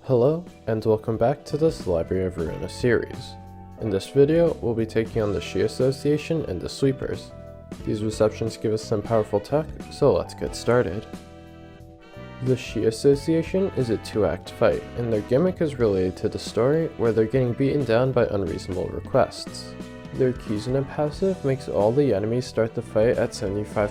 Hello, and welcome back to this Library of Ruina series. In this video, we'll be taking on the Shi Association and the Sweepers. These receptions give us some powerful tech, so let's get started. The Shi Association is a 2-act fight, and their gimmick is related to the story, where they're getting beaten down by unreasonable requests. Their Kizuna passive makes all the enemies start the fight at 75%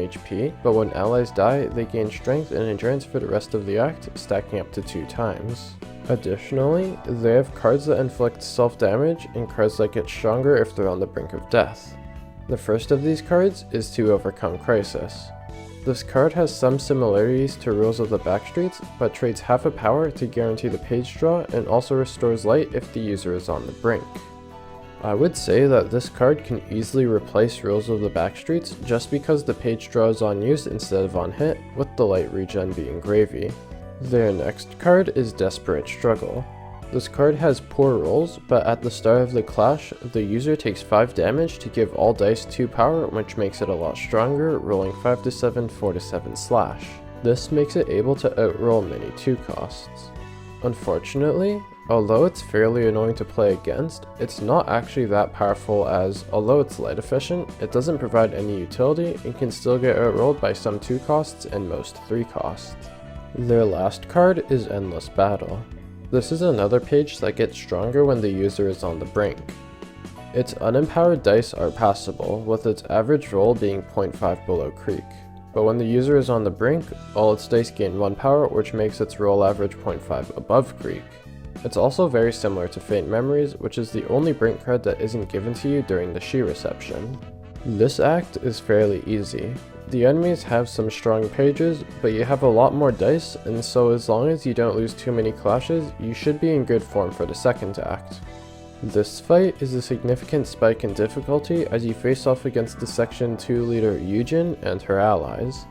HP, but when allies die, they gain strength and endurance for the rest of the act, stacking up to 2 times. Additionally, they have cards that inflict self-damage and cards that get stronger if they're on the brink of death. The first of these cards is to overcome crisis. This card has some similarities to Rules of the Backstreets, but trades half a power to guarantee the page draw and also restores light if the user is on the brink. I would say that this card can easily replace Rules of the Backstreets just because the page draw is on use instead of on hit, with the light regen being gravy. Their next card is Desperate Struggle. This card has poor rolls, but at the start of the clash, the user takes 5 damage to give all dice 2 power, which makes it a lot stronger, rolling 5-7, 4-7 slash. This makes it able to outroll many 2 costs. Unfortunately, although it's fairly annoying to play against, it's not actually that powerful as, although it's light efficient, it doesn't provide any utility and can still get outrolled by some 2 costs and most 3 costs. Their last card is Endless Battle. This is another page that gets stronger when the user is on the brink. Its unempowered dice are passable, with its average roll being 0.5 below Creek. But when the user is on the brink, all its dice gain 1 power, which makes its roll average 0.5 above Creek. It's also very similar to Faint Memories, which is the only brink card that isn't given to you during the Shi reception. This act is fairly easy. The enemies have some strong pages, but you have a lot more dice, and so as long as you don't lose too many clashes, you should be in good form for the second act. This fight is a significant spike in difficulty as you face off against the Section 2 leader Yujin and her allies.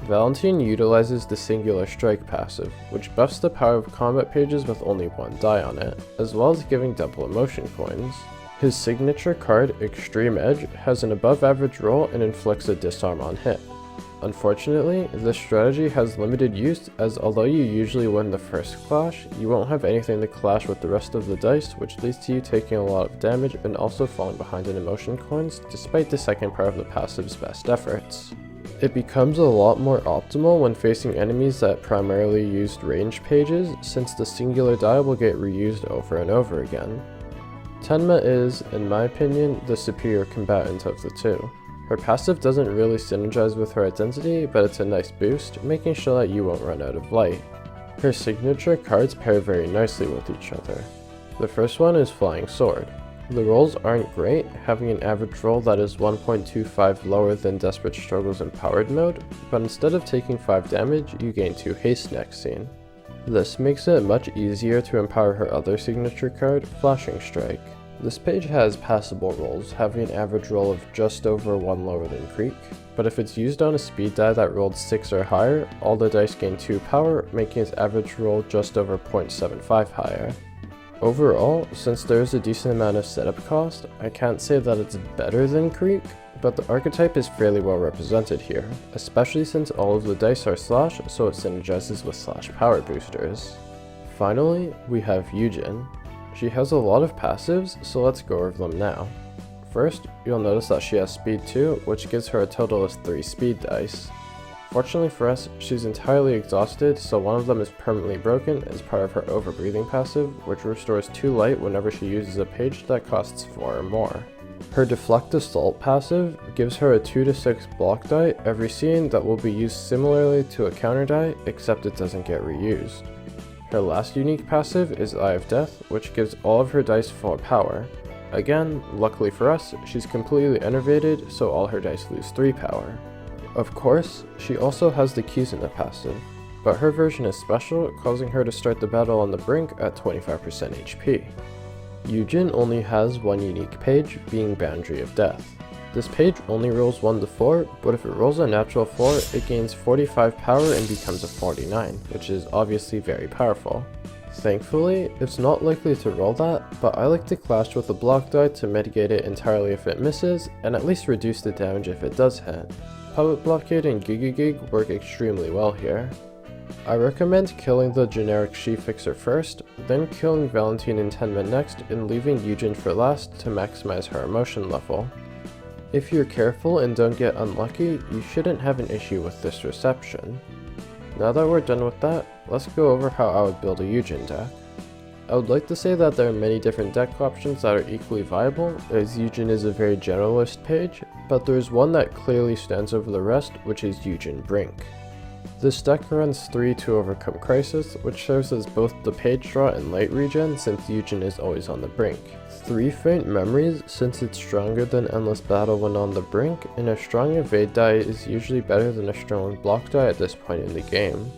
Valentin utilizes the Singular Strike passive, which buffs the power of combat pages with only 1 die on it, as well as giving double emotion coins. His signature card, Extreme Edge, has an above average roll and inflicts a disarm on hit. Unfortunately, this strategy has limited use as although you usually win the first clash, you won't have anything to clash with the rest of the dice, which leads to you taking a lot of damage and also falling behind in emotion coins, despite the second part of the passive's best efforts. It becomes a lot more optimal when facing enemies that primarily used range pages, since the singular die will get reused over and over again. Tenma is, in my opinion, the superior combatant of the two. Her passive doesn't really synergize with her identity, but it's a nice boost, making sure that you won't run out of light. Her signature cards pair very nicely with each other. The first one is Flying Sword. The rolls aren't great, having an average roll that is 1.25 lower than Desperate Struggle's Empowered mode, but instead of taking 5 damage, you gain 2 haste next scene. This makes it much easier to empower her other signature card, Flashing Strike. This page has passable rolls, having an average roll of just over 1 lower than Creek, but if it's used on a speed die that rolled 6 or higher, all the dice gain 2 power, making its average roll just over 0.75 higher. Overall, since there is a decent amount of setup cost, I can't say that it's better than Creek, but the archetype is fairly well represented here, especially since all of the dice are slash, so it synergizes with slash power boosters. Finally, we have Yujin. She has a lot of passives, so let's go over them now. First, you'll notice that she has speed 2, which gives her a total of 3 speed dice. Fortunately for us, she's entirely exhausted, so one of them is permanently broken as part of her overbreathing passive, which restores 2 light whenever she uses a page that costs 4 or more. Her Deflect Assault passive gives her a 2-6 block die every scene that will be used similarly to a counter die, except it doesn't get reused. Her last unique passive is Eye of Death, which gives all of her dice 4 power. Again, luckily for us, she's completely enervated, so all her dice lose 3 power. Of course, she also has the Kizuna passive, but her version is special, causing her to start the battle on the brink at 25% HP. Yujin only has one unique page, being Boundary of Death. This page only rolls 1 to 4, but if it rolls a natural 4, it gains 45 power and becomes a 49, which is obviously very powerful. Thankfully, it's not likely to roll that, but I like to clash with a block die to mitigate it entirely if it misses, and at least reduce the damage if it does hit. Puppet Blockade and Gigagig work extremely well here. I recommend killing the generic Shi Fixer first, then killing Valentin and Tenma next, and leaving Yujin for last to maximize her emotion level. If you're careful and don't get unlucky, you shouldn't have an issue with this reception. Now that we're done with that, let's go over how I would build a Yujin deck. I would like to say that there are many different deck options that are equally viable, as Yujin is a very generalist page, but there is one that clearly stands over the rest, which is Yujin Brink. This deck runs 3 to overcome Crisis, which serves as both the page draw and light regen since Yujin is always on the brink. 3 Faint Memories since it's stronger than Endless Battle when on the brink, and a strong evade die is usually better than a strong block die at this point in the game.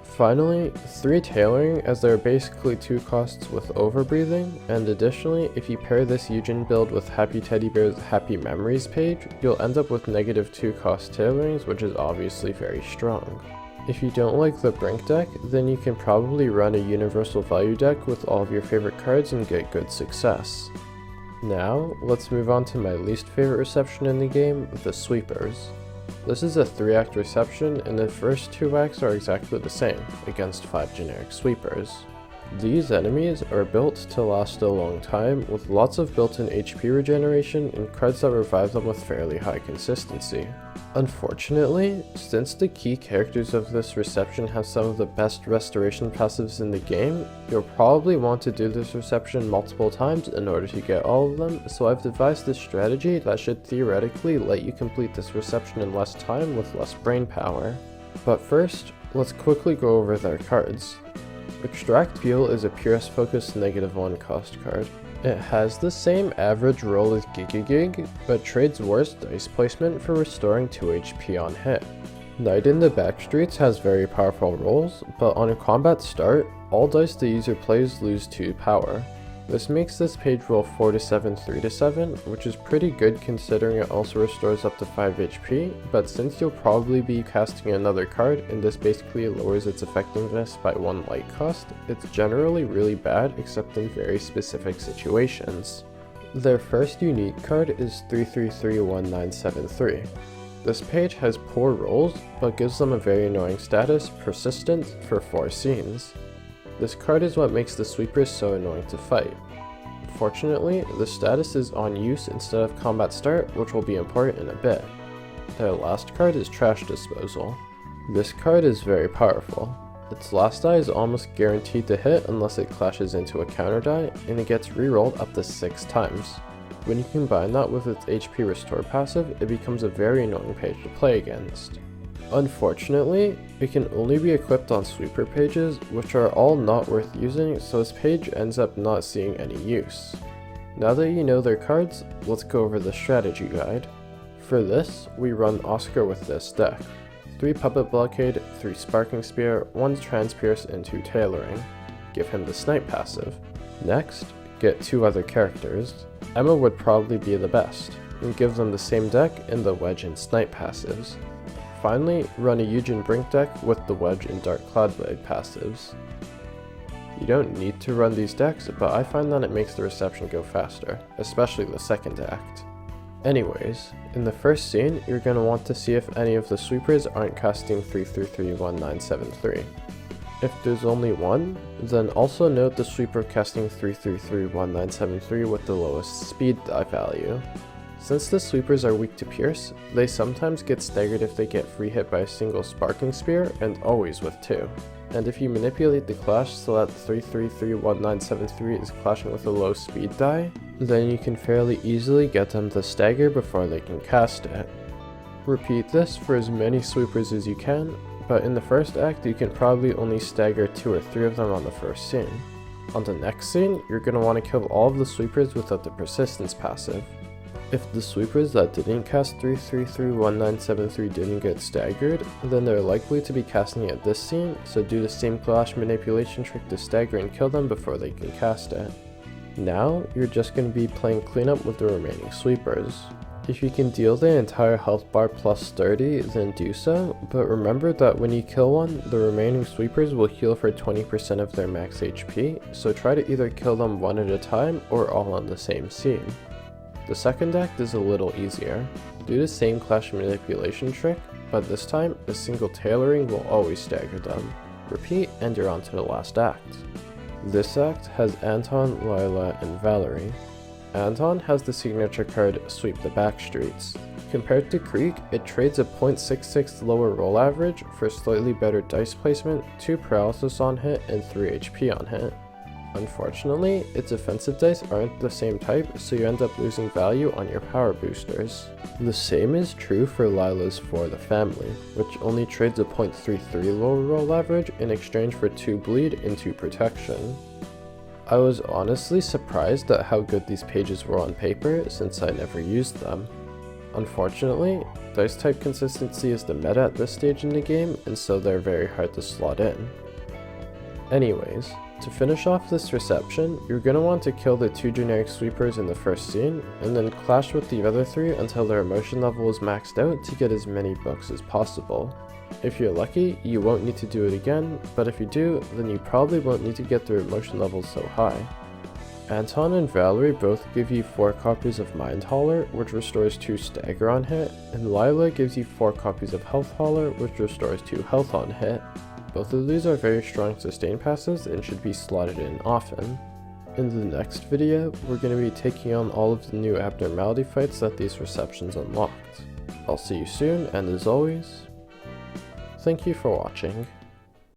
Finally, 3 Tailoring, as there are basically 2 costs with Overbreathing, and additionally, if you pair this Yujin build with Happy Teddy Bear's Happy Memories page, you'll end up with -2 cost Tailorings, which is obviously very strong. If you don't like the Brink deck, then you can probably run a Universal Value deck with all of your favorite cards and get good success. Now, let's move on to my least favorite reception in the game, the Sweepers. This is a 3-act reception, and the first 2 acts are exactly the same, against 5 generic sweepers. These enemies are built to last a long time, with lots of built-in HP regeneration and cards that revive them with fairly high consistency. Unfortunately, since the key characters of this reception have some of the best restoration passives in the game, you'll probably want to do this reception multiple times in order to get all of them, so I've devised this strategy that should theoretically let you complete this reception in less time with less brain power. But first, let's quickly go over their cards. Extract Fuel is a Purist focused -1 cost card. It has the same average roll as Gigigig, but trades worse dice placement for restoring 2 HP on hit. Night in the Backstreets has very powerful rolls, but on a combat start, all dice the user plays lose 2 power. This makes this page roll 4 to 7, 3 to 7, which is pretty good considering it also restores up to 5 HP, but since you'll probably be casting another card and this basically lowers its effectiveness by 1 light cost, it's generally really bad except in very specific situations. Their first unique card is 3331973. This page has poor rolls, but gives them a very annoying status, Persistent, for 4 scenes. This card is what makes the sweepers so annoying to fight. Fortunately, the status is on use instead of combat start, which will be important in a bit. Their last card is Trash Disposal. This card is very powerful. Its last die is almost guaranteed to hit unless it clashes into a counter die, and it gets rerolled up to 6 times. When you combine that with its HP Restore passive, it becomes a very annoying page to play against. Unfortunately, it can only be equipped on sweeper pages, which are all not worth using, so this page ends up not seeing any use. Now that you know their cards, let's go over the strategy guide. For this, we run Oscar with this deck. 3 Puppet Blockade, 3 Sparking Spear, 1 Transpierce, and 2 Tailoring. Give him the Snipe passive. Next, get 2 other characters. Emma would probably be the best, and give them the same deck and the Wedge and Snipe passives. Finally, run a Yujin Brink deck with the Wedge and Dark Cloudblade passives. You don't need to run these decks, but I find that it makes the reception go faster, especially the second act. Anyways, in the first scene, you're going to want to see if any of the sweepers aren't casting 3331973. If there's only one, then also note the sweeper casting 3331973 with the lowest speed die value. Since the sweepers are weak to Pierce, they sometimes get staggered if they get free hit by a single Sparking Spear, and always with 2. And if you manipulate the clash so that 3331973 is clashing with a low speed die, then you can fairly easily get them to stagger before they can cast it. Repeat this for as many sweepers as you can, but in the first act you can probably only stagger 2 or 3 of them on the first scene. On the next scene, you're going to want to kill all of the sweepers without the Persistence passive. If the sweepers that didn't cast 3331973 didn't get staggered, then they're likely to be casting it this scene, so do the same clash manipulation trick to stagger and kill them before they can cast it. Now, you're just going to be playing cleanup with the remaining sweepers. If you can deal the entire health bar plus 30, then do so, but remember that when you kill one, the remaining sweepers will heal for 20% of their max HP, so try to either kill them one at a time or all on the same scene. The second act is a little easier. Do the same clash manipulation trick, but this time a single tailoring will always stagger them. Repeat and you're on to the last act. This act has Anton, Lyla, and Valerie. Anton has the signature card Sweep the Backstreets. Compared to Creek, it trades a 0.66 lower roll average for slightly better dice placement, 2 paralysis on hit, and 3 HP on hit. Unfortunately, its offensive dice aren't the same type, so you end up losing value on your power boosters. The same is true for Lyla's For the Family, which only trades a 0.33 lower roll average in exchange for 2 bleed and 2 protection. I was honestly surprised at how good these pages were on paper since I never used them. Unfortunately, dice type consistency is the meta at this stage in the game, and so they're very hard to slot in. Anyways, to finish off this reception, you're going to want to kill the 2 generic sweepers in the first scene, and then clash with the other 3 until their emotion level is maxed out to get as many books as possible. If you're lucky, you won't need to do it again, but if you do, then you probably won't need to get their emotion levels so high. Anton and Valerie both give you 4 copies of Mind Hauler, which restores 2 stagger on hit, and Lyla gives you 4 copies of Health Hauler, which restores 2 health on hit. Both of these are very strong sustain passes and should be slotted in often. In the next video, we're going to be taking on all of the new abnormality fights that these receptions unlocked. I'll see you soon, and as always, thank you for watching.